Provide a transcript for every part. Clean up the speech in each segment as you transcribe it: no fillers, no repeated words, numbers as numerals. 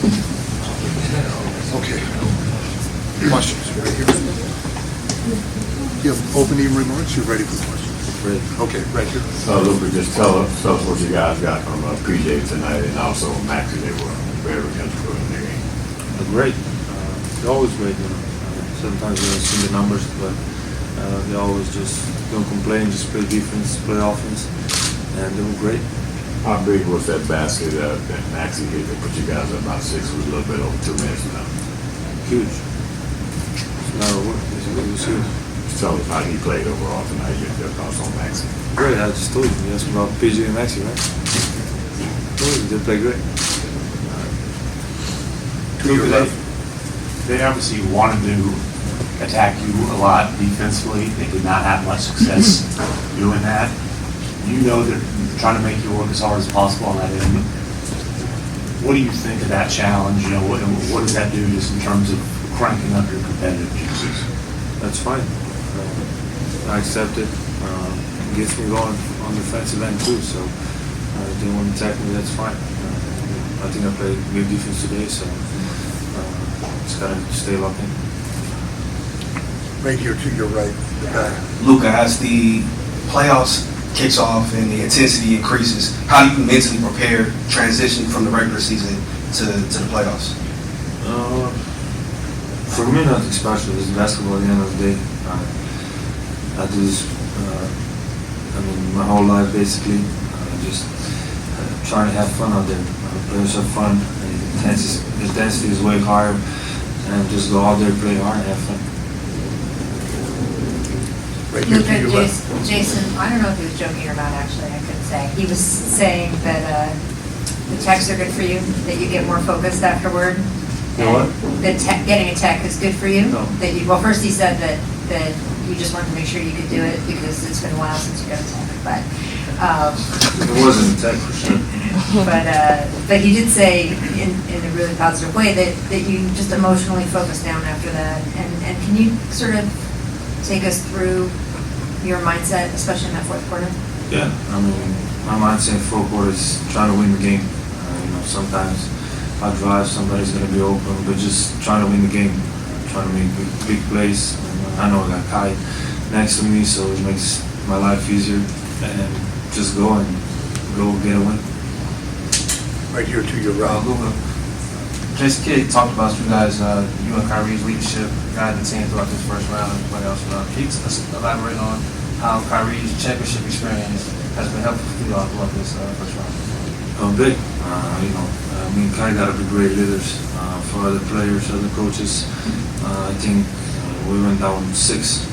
Okay. Questions? Right here. You have opening remarks? You're ready for the questions? Ready. Okay, right here. Luka, just tell us what you guys got from PJ tonight, and also Maxie. They were very integral in their game. Great. They're always great. Sometimes we don't see the numbers, but they always just don't complain, just play defense, play offense, and they were great. How big was that basket that Maxie hit that put you guys at about 6 with a little bit over 2 minutes now? Huge. It's not a word. It was huge. Just tell us how he played overall tonight. Your thoughts on Maxie? Great. I just told you. You asked about PJ and Maxie, right? Told you they play great. To your left. They obviously wanted to attack you a lot defensively. They did not have much success doing that. You know they're trying to make you work as hard as possible on that end. What do you think of that challenge? You know, what does that do just in terms of cranking up your competitive juices? That's fine. I accept it. It gets me going on the defensive end too. So if they want to attack me, that's fine. I think I played good defense today, so just gotta stay locked in. Right here to your right, the back. Luka, as the playoffs kicks off and the intensity increases, how do you mentally prepare transition from the regular season to the playoffs? For me, nothing special. It's basketball at the end of the day. I do this, my whole life basically. Just trying to have fun out there. Players have fun. The intensity is way higher. And just go out there, play hard, and have fun. Right here to Luka, your left. Jason, I don't know if he was joking or not, actually, I couldn't say. He was saying that the techs are good for you, that you get more focused afterward. You know what? That getting a tech is good for you. No. Well, first he said that you just wanted to make sure you could do it because it's been a while since you got a tech. But It wasn't a tech for sure. but he did say in a really positive way that you just emotionally focus down after that. And can you sort of take us through your mindset, especially in that fourth quarter? Yeah, my mindset in fourth quarter is trying to win the game. Sometimes I drive, somebody's going to be open, but just trying to win the game, trying to make big plays. I know I got Kai next to me, so it makes my life easier. And just go get a win. Right here to your right. Luka, Jason Kidd talked about you guys, you and Kyrie's leadership, guiding the team throughout this first round of the playoffs. Can you elaborate on how Kyrie's championship experience has been helpful for you all throughout this first round? Big. Me and Kai got to be great leaders for other players, other coaches. I think we went down 6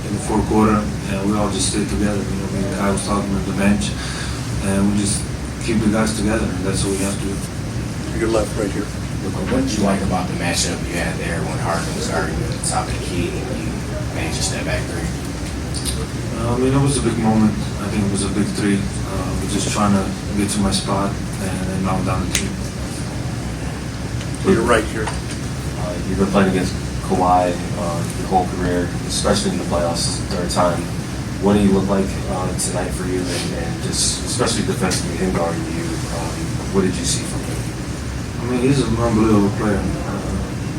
in the fourth quarter, and we all just stayed together. Me and Kai was talking on the bench, and we just keep the guys together, and that's what we have to do. To your left, right here. Look, what did you like about the matchup you had there when Harden was guarding you at the top of the key and you managed to step back three? It was a big moment. I think it was a big 3. We're just trying to get to my spot and knock down the team. To your right here. You've been playing against Kawhi your whole career, especially in the playoffs, third time. What do you look like tonight for you, and just especially defensively, him guarding you? What did you see from him? He's an unbelievable player.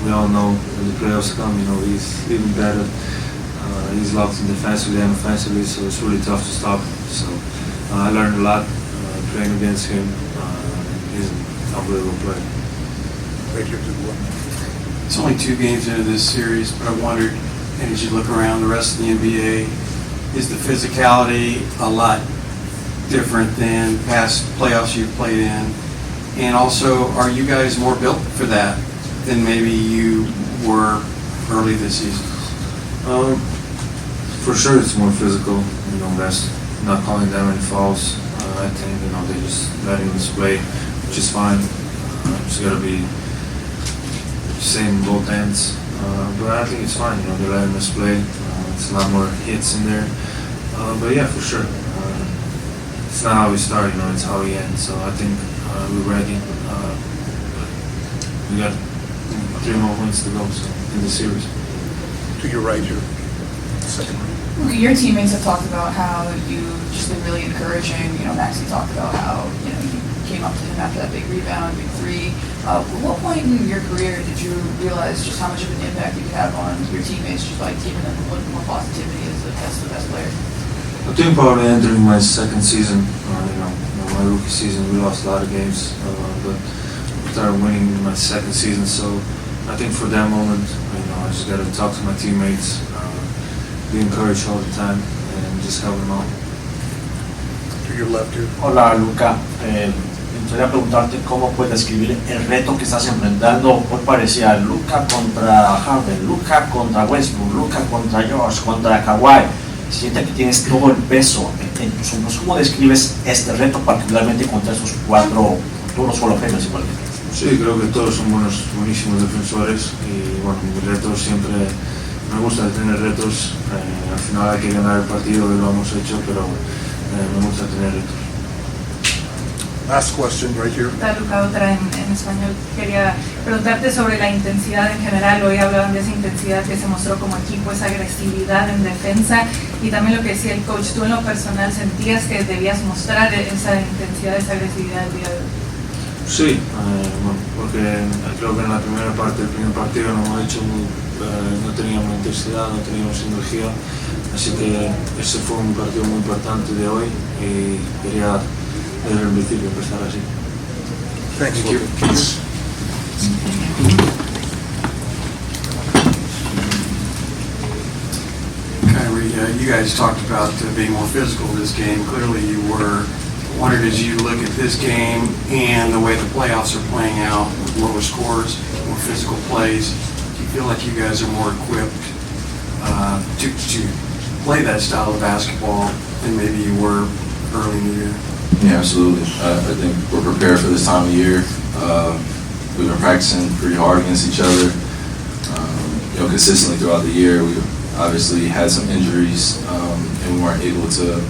We all know when the playoffs come, he's even better. He's locked in defensively and offensively, so it's really tough to stop him. So I learned a lot playing against him. He's an unbelievable player. Right here to the left. It's only 2 games into this series, but I wondered, and as you look around the rest of the NBA, is the physicality a lot different than past playoffs you've played in? And also, are you guys more built for that than maybe you were early this season? For sure, it's more physical. That's not calling them any fouls. I think they just letting us play, which is fine. It's got to be same both ends. But I think it's fine. They're letting us play. It's a lot more hits in there. But yeah, for sure. It's not how we start. It's how we end. So I think we're ready. We got 3 more wins to go in the series. To your right here. Second row. Your teammates have talked about how you've just been really encouraging. Maxie talked about how you came up to him after that big rebound, big 3. At what point in your career did you realize just how much of an impact you could have on your teammates, just like giving them a little more positivity as the best player? I think probably entering my second season, my rookie season, we lost a lot of games, but we started winning in my second season. So I think for that moment, I just got to talk to my teammates, be encouraged all the time, and just help them out. To your left here. Hola Luka, me gustaría preguntarte cómo puedes describir el reto que estás enfrentando. Hoy parecía Luka contra Harden, Luka contra Westbrook, Luka contra Josh, contra Kawhi. Siente que tienes todo el peso en tus hombros. ¿Cómo describes este reto particularmente contra esos cuatro duros Hall of Famers igual que tú? Sí, creo que todos son buenísimos defensores y bueno, mis retos siempre, me gusta tener retos. Al final hay que ganar el partido y lo hemos hecho, pero me gusta tener retos. Last question right here. Luka, otra en español. Quería preguntarte sobre la intensidad en general. Hoy hablaban de esa intensidad que se mostró como equipo, esa agresividad en defensa y también lo que decía el coach. ¿Tú en lo personal sentías que debías mostrar esa intensidad, esa agresividad el día de hoy? Sí, porque creo que en la primera parte del primer partido no teníamos intensidad, no teníamos energía, así que ese fue un partido muy importante de hoy y quería desde el principio empezar así. Thank you. Kyrie, you guys talked about being more physical this game. Clearly you were. I wondered as you look at this game and the way the playoffs are playing out with lower scores, more physical plays, do you feel like you guys are more equipped to play that style of basketball than maybe you were early in the year? Yeah, absolutely. I think we're prepared for this time of year. We've been practicing pretty hard against each other, consistently throughout the year. We obviously had some injuries, and we weren't able to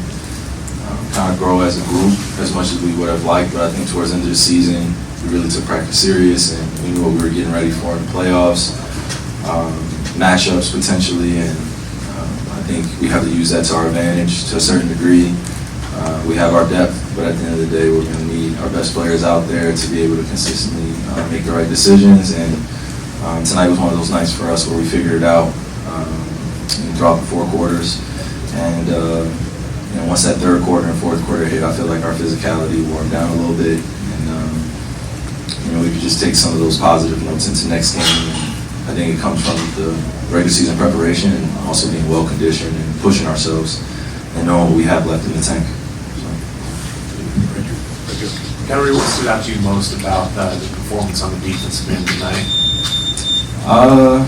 kind of grow as a group as much as we would have liked. But I think towards the end of the season, we really took practice serious, and we knew what we were getting ready for in the playoffs, matchups potentially, and I think we have to use that to our advantage to a certain degree. We have our depth, but at the end of the day, we're going to need our best players out there to be able to consistently make the right decisions. And tonight was one of those nights for us where we figured it out throughout the four quarters. And once that third quarter and fourth quarter hit, I feel like our physicality warmed down a little bit, and we could just take some of those positive notes into next game. And I think it comes from the regular season preparation and also being well conditioned and pushing ourselves and knowing what we have left in the tank. Kyrie, what stood out to you most about the performance on the defensive end tonight? I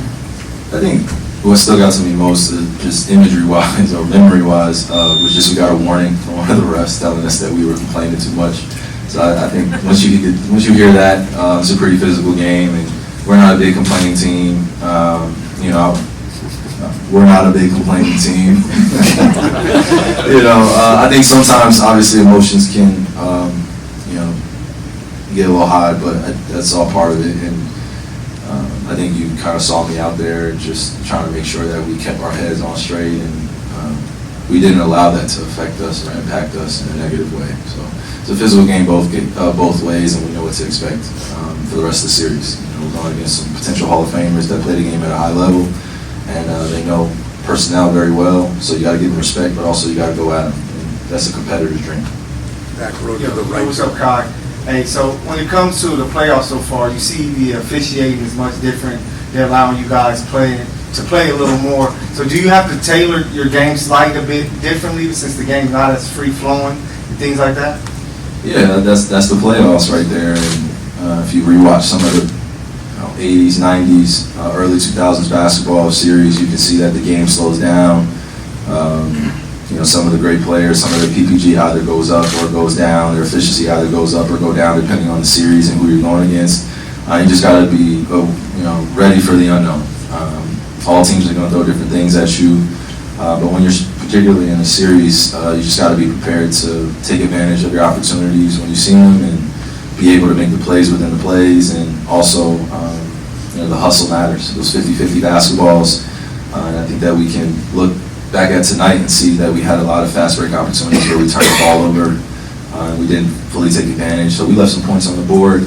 think what stuck out to me most, just imagery-wise or memory-wise, was just we got a warning from one of the refs telling us that we were complaining too much. So I think once you hear that, it's a pretty physical game, and we're not a big complaining team. We're not a big complaining team. I think sometimes, obviously, emotions can, get a little high, but that's all part of it. And I think you kind of saw me out there just trying to make sure that we kept our heads on straight, and we didn't allow that to affect us or impact us in a negative way. So it's a physical game both ways, and we know what to expect for the rest of the series. We're going against some potential Hall of Famers that play the game at a high level, and they know personnel very well, so you got to give them respect, but also you got to go at them. And that's a competitor's dream. Back row to the right. What's up, Kai? Hey, so when it comes to the playoffs so far, you see the officiating is much different. They're allowing you guys to play a little more. So do you have to tailor your game slightly a bit differently since the game's not as free flowing and things like that? Yeah, that's the playoffs right there. And if you rewatch some of the 80s, 90s, early 2000s basketball series, you can see that the game slows down. Some of the great players, some of their PPG either goes up or goes down. Their efficiency either goes up or go down depending on the series and who you're going against. You just got to be, ready for the unknown. All teams are going to throw different things at you, but when you're particularly in a series, you just got to be prepared to take advantage of your opportunities when you see them and be able to make the plays within the plays. And also, the hustle matters. Those 50-50 basketballs, and I think that we can look back at tonight and see that we had a lot of fast break opportunities where we turned the ball over. We didn't fully take advantage, so we left some points on the board.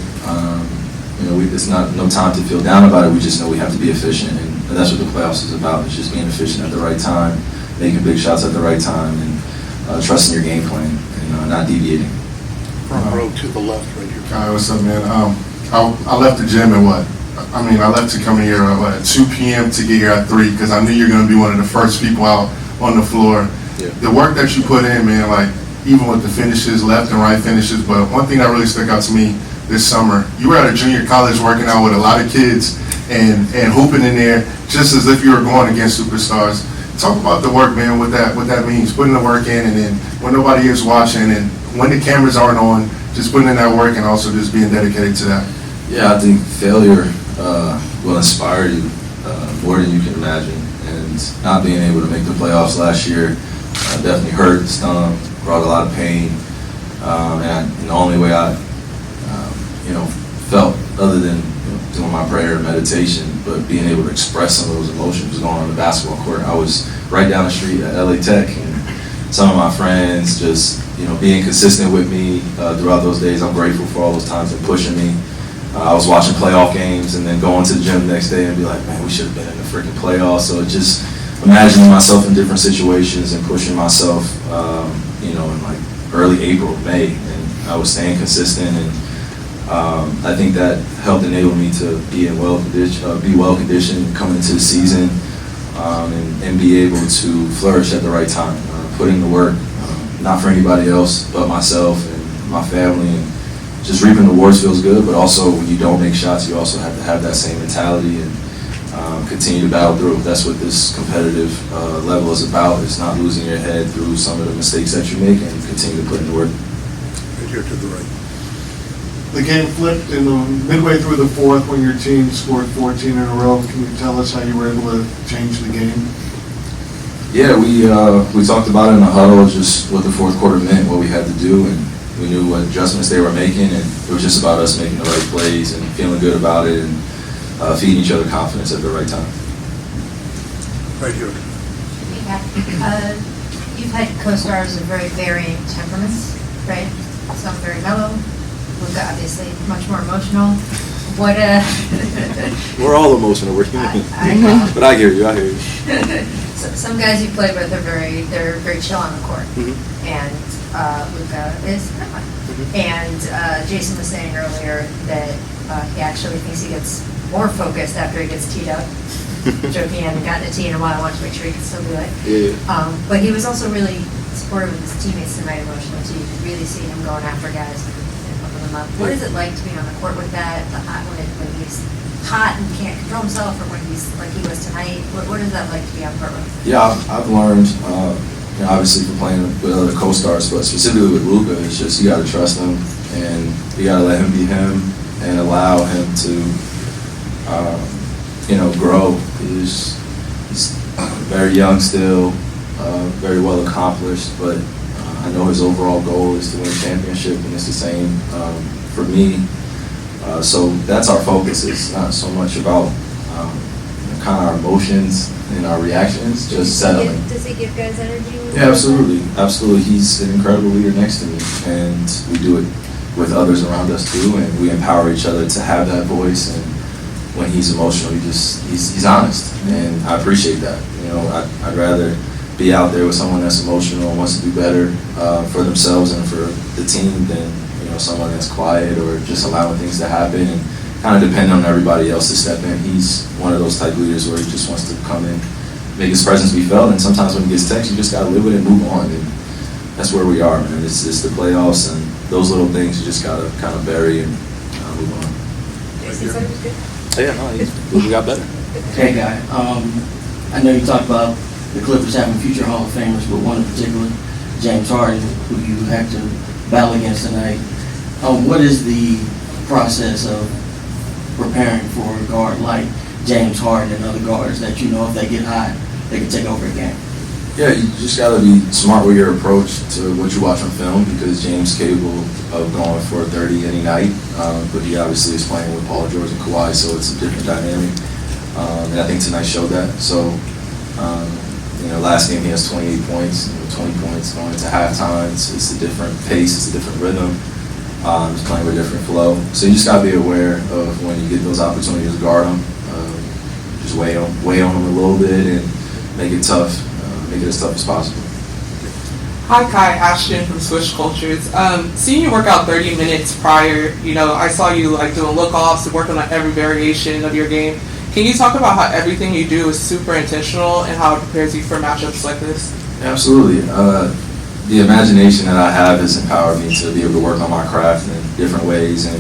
it's not no time to feel down about it. We just know we have to be efficient, and that's what the playoffs is about. It's just being efficient at the right time, making big shots at the right time, and trusting your game plan and not deviating. Front row to the left, right here. Hi, what's up, man? I left the gym at what? I left to come here at 2 p.m. to get here at 3 because I knew you're going to be one of the first people out on the floor. Yeah. The work that you put in, man, like even with the finishes, left and right finishes, but one thing that really stuck out to me this summer, you were at a junior college working out with a lot of kids and hooping in there just as if you were going against superstars. Talk about the work, man, what that means, putting the work in, and then when nobody is watching and when the cameras aren't on, just putting in that work and also just being dedicated to that. Yeah, I think failure will inspire you more than you can imagine. And not being able to make the playoffs last year definitely hurt, stung, brought a lot of pain. And the only way I, felt, other than doing my prayer and meditation, but being able to express some of those emotions was going on the basketball court. I was right down the street at LA Tech, and some of my friends just, being consistent with me throughout those days. I'm grateful for all those times and pushing me. I was watching playoff games and then going to the gym the next day and be like, man, we should have been in the freaking playoffs. So just imagining myself in different situations and pushing myself, in like early April, May, and I was staying consistent, and I think that helped enable me to be well conditioned coming into the season, and be able to flourish at the right time, put in the work, not for anybody else but myself and my family, and just reaping the rewards feels good, but also when you don't make shots, you also have to have that same mentality and continue to battle through. That's what this competitive level is about. It's not losing your head through some of the mistakes that you make and continue to put in the work. Right here to the right. The game flipped in the midway through the fourth when your team scored 14 in a row. Can you tell us how you were able to change the game? Yeah, we talked about it in the huddle, just what the fourth quarter meant, what we had to do, and we knew what adjustments they were making, and it was just about us making the right plays and feeling good about it and feeding each other confidence at the right time. Right here. You've had co-stars of very varying temperaments, right? Some very mellow, Luka obviously much more emotional. What We're all emotional. We're human. I know. But I hear you. Some guys you play with are very chill on the court, and Luka is not. And Jason was saying earlier that he actually thinks he gets more focused after he gets teed up. Joking, he hadn't gotten a tee in a while. I wanted to make sure he could still do it. Yeah. But he was also really supportive of his teammates tonight emotionally too. You could really see him going after guys and pumping them up. What is it like to be on the court with that? When he's hot and can't control himself, or when he's like he was tonight? What is that like to be on the court with? Yeah, I've learned, obviously from playing with other co-stars, but specifically with Luka, it's just you got to trust him, and you got to let him be him and allow him to, grow. He's very young still, very well accomplished, but I know his overall goal is to win a championship, and it's the same for me. So that's our focus. It's not so much about kind of our emotions and our reactions, just settling. Does he give guys energy? Yeah, absolutely. Absolutely. He's an incredible leader next to me, and we do it with others around us too, and we empower each other to have that voice. And when he's emotional, he's honest, and I appreciate that. I'd rather be out there with someone that's emotional and wants to do better for themselves and for the team than someone that's quiet or just allowing things to happen and kind of depending on everybody else to step in. He's one of those type leaders where he just wants to come in, make his presence be felt, and sometimes when he gets text, you just got to live with it and move on. And that's where we are, man. It's the playoffs, and those little things you just got to kind of bury and move on. Yeah, no, we got better. Hey, Guy. I know you talked about the Clippers having future Hall of Famers, but one in particular, James Harden, who you had to battle against tonight. What is the process of preparing for a guard like James Harden and other guards that if they get hot, they can take over a game? Yeah, you just got to be smart with your approach to what you watch on film, because James is capable of going for 30 any night, but he obviously is playing with Paul George and Kawhi, so it's a different dynamic, and I think tonight showed that. So, last game he has 28 points, 20 points going into halftime. It's a different pace, it's a different rhythm. He's playing with a different flow. So you just got to be aware of when you those opportunities to guard them, just weigh on them a little bit and make it tough, make it as tough as possible. Hi, Kai, Ashton from Swish Cultures. Seeing you work out 30 minutes prior, I saw you like doing look-offs and working on every variation of your game. Can you talk about how everything you do is super intentional and how it prepares you for matchups like this? Absolutely. The imagination that I have has empowered me to be able to work on my craft in different ways, and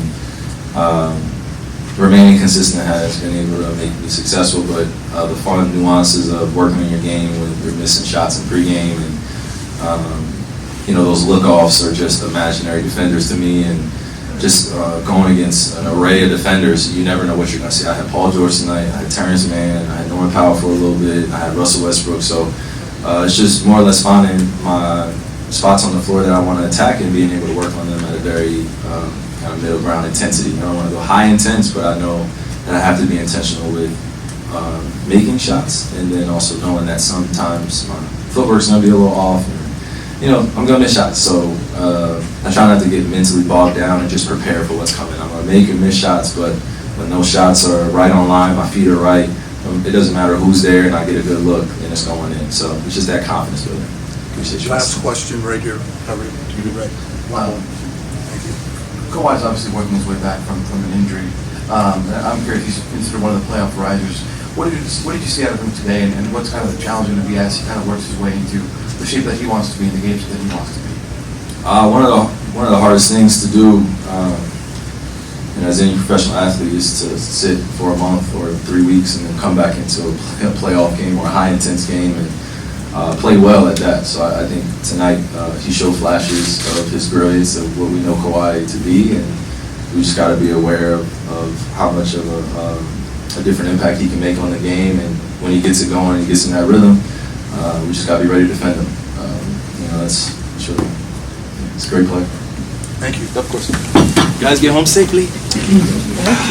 remaining consistent has been able to make me successful. But the fun nuances of working on your game when you're missing shots in pregame, and those look-offs are just imaginary defenders to me, and just going against an array of defenders, you never know what you're going to see. I had Paul George tonight, I had Terrence Mann, I had Norman Powell for a little bit, I had Russell Westbrook, so it's just more or less finding my spots on the floor that I want to attack and being able to work on them at a very kind of middle ground intensity. I don't want to go high intense, but I know that I have to be intentional with making shots, and then also knowing that sometimes my footwork's going to be a little off. I'm going to miss shots, so I try not to get mentally bogged down and just prepare for what's coming. I'm going to make and miss shots, but when those shots are right on line, my feet are right, it doesn't matter who's there, and I get a good look, and it's going in. So it's just that confidence building. Appreciate you. Last question right here. Right. Wow. Thank you. Kawhi's obviously working his way back from an injury. I'm curious, he's considered one of the playoff risers. What did you see out of him today, and what's kind of the challenge going to be as he kind of works his way into the shape that he wants to be in the games that he wants to be? One of the hardest things to do, as any professional athlete, is to sit for a month or 3 weeks and then come back into a playoff game or a high intense game and play well at that. So I think tonight he showed flashes of his brilliance, of what we know Kawhi to be, and we just got to be aware of how much of a different impact he can make on the game. And when he gets it going and he gets in that rhythm, we just got to be ready to defend him. It's a great play. Thank you. Of course. You guys get home safely?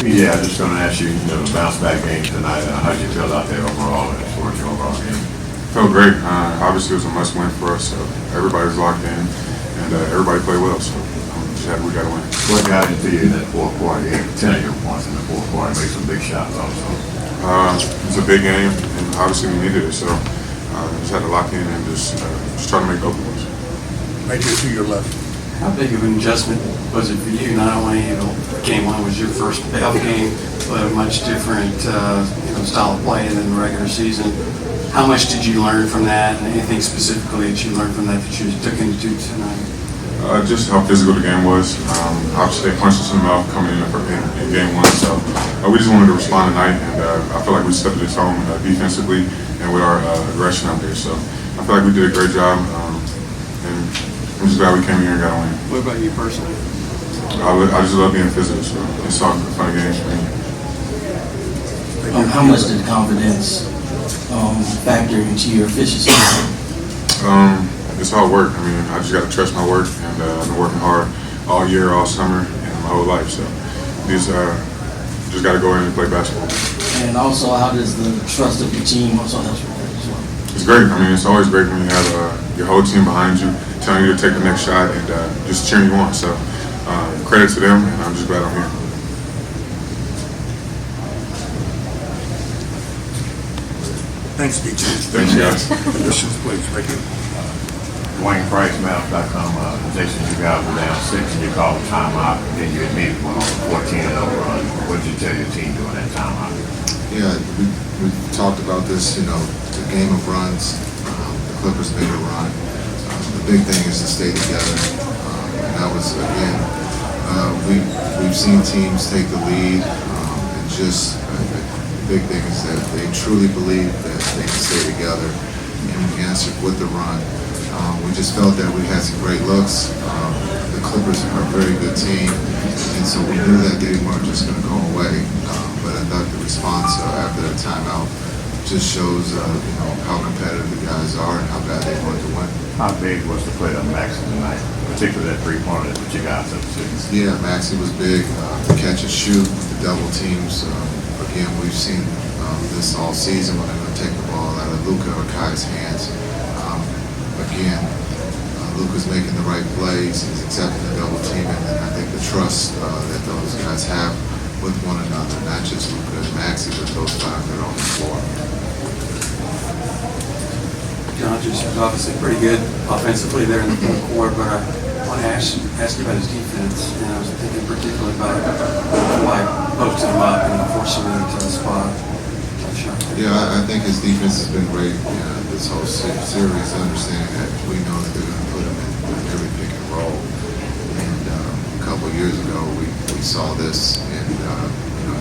Yeah, I'm just going to ask you, the bounce back game tonight. How did you feel out there overall as far as your overall game? Felt great. Obviously, it was a must-win for us. So everybody's locked in, and everybody played well. So I'm just happy we got to win. What got into you in that fourth quarter? You had 10 of your points in the fourth quarter, made some big shots also. It's a big game, and obviously we needed it. So just had to lock in and just try to make open ones. Right here to your left. How big of an adjustment was it for you? Not only, game one was your first playoff game, but a much different, style of play than the regular season. How much did you learn from that, and anything specifically that you learned from that you took into tonight? Just how physical the game was. Obviously, they punched us in the mouth coming in game one, so we just wanted to respond tonight, and I feel like we stepped at home defensively and with our aggression out there. So I feel like we did a great job, and I'm just glad we came here and got a win. What about you personally? I just love being physical, so it's all fun games for me. How much did confidence factor into your efficiency? It's hard work. I just got to trust my work, and I've been working hard all year, all summer, and my whole life. So just got to go in and play basketball. And also, how does the trust of your team also help with that as well? It's great. It's always great when you have your whole team behind you, telling you to take the next shot and just cheering you on. So credit to them, and I'm just glad I'm here. Thanks, DJ. Thanks, guys. Conditions, please, right here. Wayne Price, Mavs.com, Jason, you guys were down 6 and you called a timeout, and then you immediately went on a 14-0 run. What did you tell your team during that timeout? Yeah, we talked about this, the game of runs. The Clippers made a run. The big thing is to stay together. And that was, again, we've seen teams take the lead, and just the big thing is that they truly believe that they can stay together, and we answered with the run. We just felt that we had some great looks. The Clippers are a very good team, and so we knew that they weren't just going to go away. But I thought the response after that timeout just shows how competitive the guys are and how bad they wanted to win. How big was the play of Maxey tonight, particularly that three-pointer that you guys up to? Yeah, Maxey was big. The catch and shoot, the double teams. Again, we've seen this all season when they're going to take the ball out of Luka or Kai's hands. Again, Luka's making the right plays. He's accepting the double team, and I think the trust that those guys have with one another, not just Luka and Maxey, but those five that are on the floor. Doncic was obviously pretty good offensively there in the fourth quarter, but I want to ask you about his defense. And I was thinking particularly about why posting him up and forcing him into the spot. Yeah, I think his defense has been great this whole series, understanding that we know that they're going to put him in every pick and roll. And a couple of years ago, we saw this, and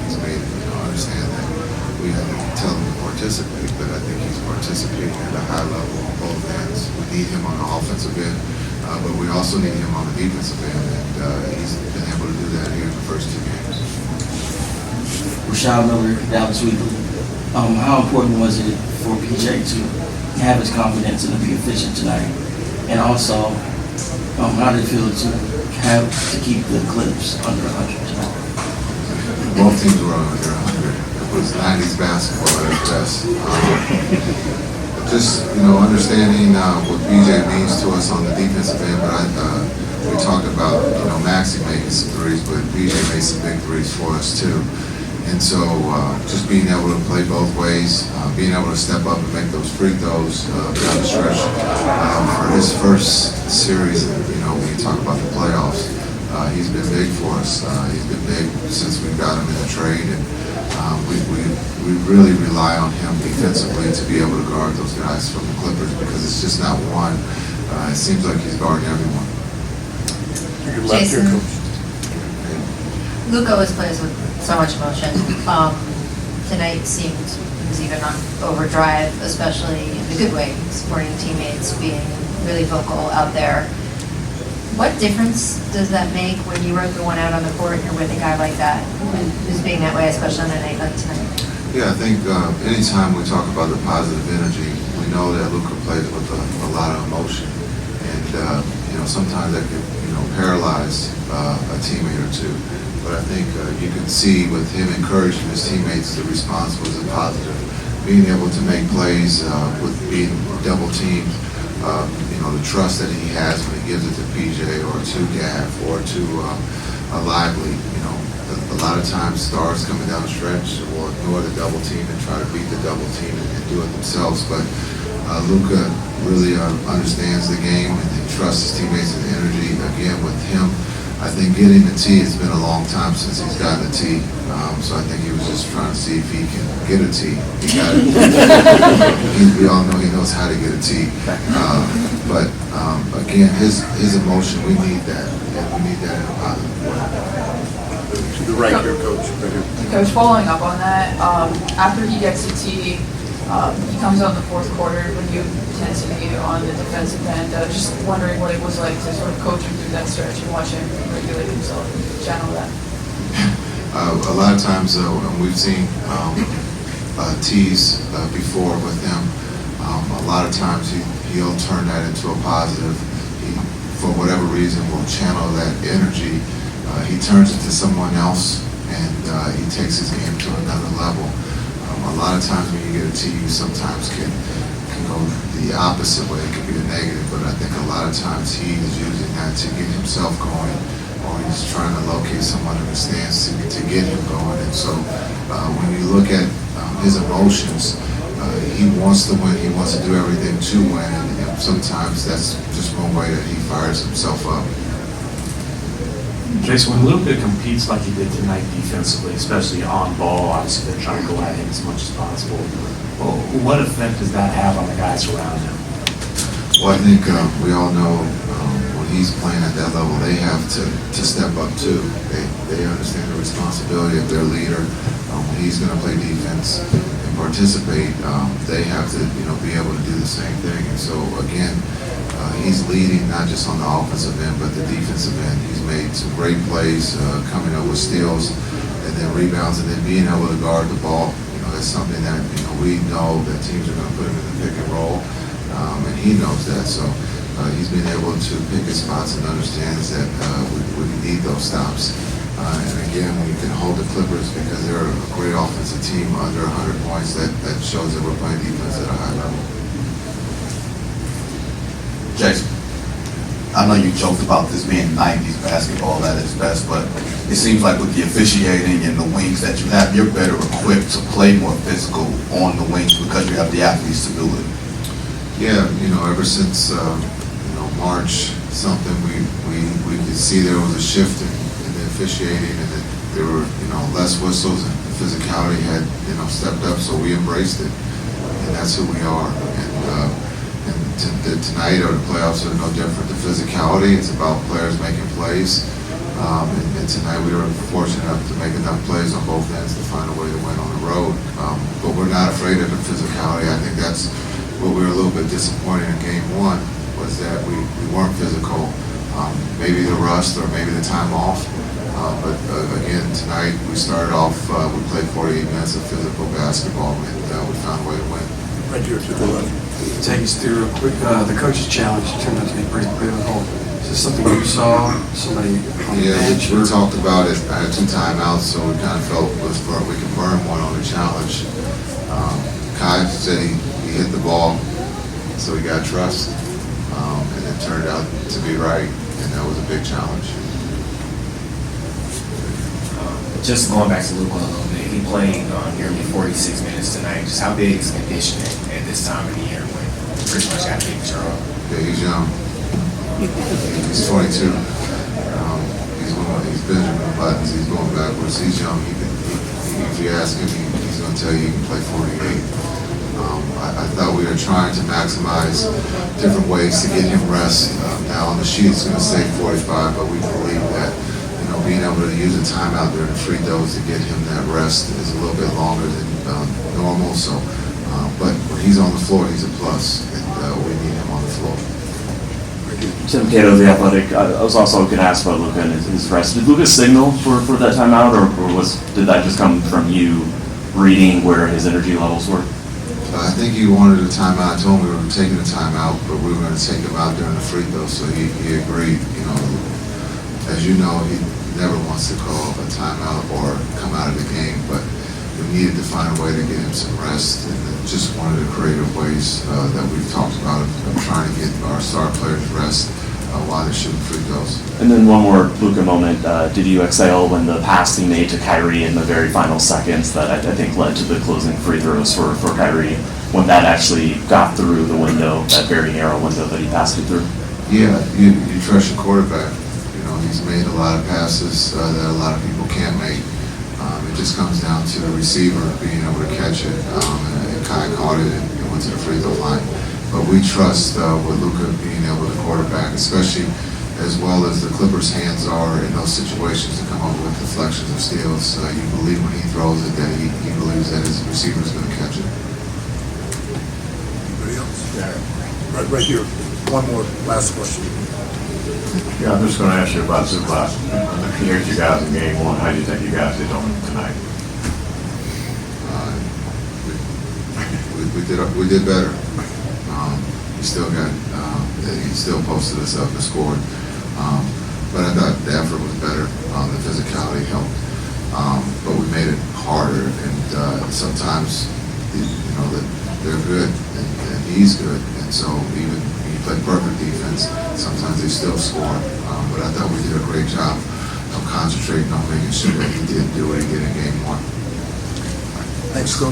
he's made understand that we had to tell him to participate, but I think he's participating at a high level on both ends. We need him on the offensive end, but we also need him on the defensive end, and he's been able to do that here in the first two games. Rashad Miller, Dallas Weekly. How important was it for PJ to have his confidence and to be efficient tonight? And also, how did it feel to have to keep the Clips under 100 tonight? Both teams were under 100. It was 90s basketball at its best. Just, understanding what PJ means to us on the defensive end, but we talked about, Maxey making some threes, but PJ made some big threes for us too. And so just being able to play both ways, being able to step up and make those free throws down the stretch for his first series, when you talk about the playoffs, he's been big for us. He's been big since we got him in the trade, and we really rely on him defensively to be able to guard those guys from the Clippers, because it's just not one. It seems like he's guarding everyone. Jason, Luka always plays with so much emotion. Tonight seemed he was even on overdrive, especially in the good way, supporting teammates, being really vocal out there. What difference does that make when you are the one out on the court and you're with a guy like that, who's being that way, especially on a night like tonight? Yeah, I think anytime we talk about the positive energy, we know that Luka plays with a lot of emotion, and sometimes that could paralyze a teammate or two. But I think you can see with him encouraging his teammates, the response was a positive. Being able to make plays with being double teamed, the trust that he has when he gives it to PJ or to Gav or to Lively. A lot of times stars coming down the stretch will ignore the double team and try to beat the double team and do it themselves. But Luka really understands the game and he trusts his teammates and the energy. Again, with him, I think getting the tee, it's been a long time since he's gotten a tee. So I think he was just trying to see if he can get a tee. He got it. We all know he knows how to get a tee. But again, his emotion, we need that. And we need that in a positive way. To the right here, Coach. Right here. Coach, following up on that, after he gets the tee, he comes out in the fourth quarter when you tend to be on the defensive end. Just wondering what it was like to sort of coach him through that stretch and watch him regulate himself and channel that. A lot of times, and we've seen tees before with him, a lot of times he'll turn that into a positive. He, for whatever reason, will channel that energy. He turns it to someone else, and he takes his game to another level. A lot of times when you get a tee, you sometimes can go the opposite way. It can be a negative, but I think a lot of times he is using that to get himself going, or he's trying to locate someone in the stands to get him going. And so when you look at his emotions, he wants to win. He wants to do everything to win, and sometimes that's just one way that he fires himself up. Jason, when Luka competes like he did tonight defensively, especially on ball, obviously they're trying to go at him as much as possible. Well, what effect does that have on the guys around him? Well, I think we all know when he's playing at that level, they have to step up too. They understand the responsibility of their leader. When he's going to play defense and participate, they have to be able to do the same thing. And so again, he's leading not just on the offensive end, but the defensive end. He's made some great plays, coming up with steals and then rebounds, and then being able to guard the ball. That's something that we know that teams are going to put him in the pick and roll, and he knows that. So he's been able to pick his spots and understands that we need those stops. And again, when you can hold the Clippers because they're a great offensive team under 100 points, that shows that we're playing defense at a high level. Jason. I know you joked about this being 90s basketball at its best, but it seems like with the officiating and the wings that you have, you're better equipped to play more physical on the wings because you have the athletes to do it. Yeah, ever since March, something we could see there was a shift in the officiating, and that there were less whistles, and the physicality had stepped up, so we embraced it, and that's who we are. And tonight or the playoffs are no different. The physicality, it's about players making plays, and tonight we were fortunate enough to make enough plays on both ends to find a way to win on the road. But we're not afraid of the physicality. I think that's what we were a little bit disappointed in game one, was that we weren't physical. Maybe the rust or maybe the time off. But again, tonight we started off, we played 48 minutes of physical basketball, and we found a way to win. Right here to the left. Take us through real quick. The coach's challenge turned out to be pretty pivotal. Is this something you saw? Somebody on the Yeah, bench? we talked about it. I had 2 timeouts, so we kind of felt we could burn one on the challenge. Kai said he hit the ball, so he got trust, and it turned out to be right, and that was a big challenge. Just going back to Luka a little bit, he played nearly 46 minutes tonight. Just how big is conditioning at this time of the year when you pretty much got to take control? Yeah, he's young. He's 22. He's Benjamin Buttons. He's going backwards. He's young. If you ask him, he's going to tell you he can play 48. I thought we were trying to maximize different ways to get him rest. Now on the sheet it's going to say 45, but we believe that being able to use a timeout during the free throws to get him that rest is a little bit longer than normal. So, but when he's on the floor, he's a plus, and we need him on the floor. Tim Cato, The Athletic. I was also going to ask about Luka and his rest. Did Luka signal for that timeout, or did that just come from you reading where his energy levels were? I think he wanted a timeout. I told him we were taking a timeout, but we were going to take him out during the free throws, so he agreed. As you know, he never wants to call a timeout or come out of the game, but we needed to find a way to get him some rest, and just one of the creative ways that we've talked about of trying to get our star players rest while they're shooting free throws. And then one more Luka moment. Did you exhale when the pass he made to Kyrie in the very final seconds that I think led to the closing free throws for Kyrie, when that actually got through the window, that very narrow window that he passed it through? Yeah, you trust your quarterback. He's made a lot of passes that a lot of people can't make. It just comes down to the receiver being able to catch it, and Kai caught it and went to the free throw line. But we trust with Luka being able to quarterback, especially as well as the Clippers' hands are in those situations to come up with deflections or steals. You believe when he throws it that he believes that his receiver is going to catch it. Anybody else? Right here. One more last question. Yeah, I'm just going to ask you about Zubac. Looking at you guys in game one, how do you think you guys did on him tonight? We did better. He still posted us up and scored. But I thought the effort was better. The physicality helped. But we made it harder, and sometimes they're good and he's good, and so even when you play perfect defense, sometimes they still score. But I thought we did a great job of concentrating on making sure that he didn't do what he did in game one. Thanks, Coach.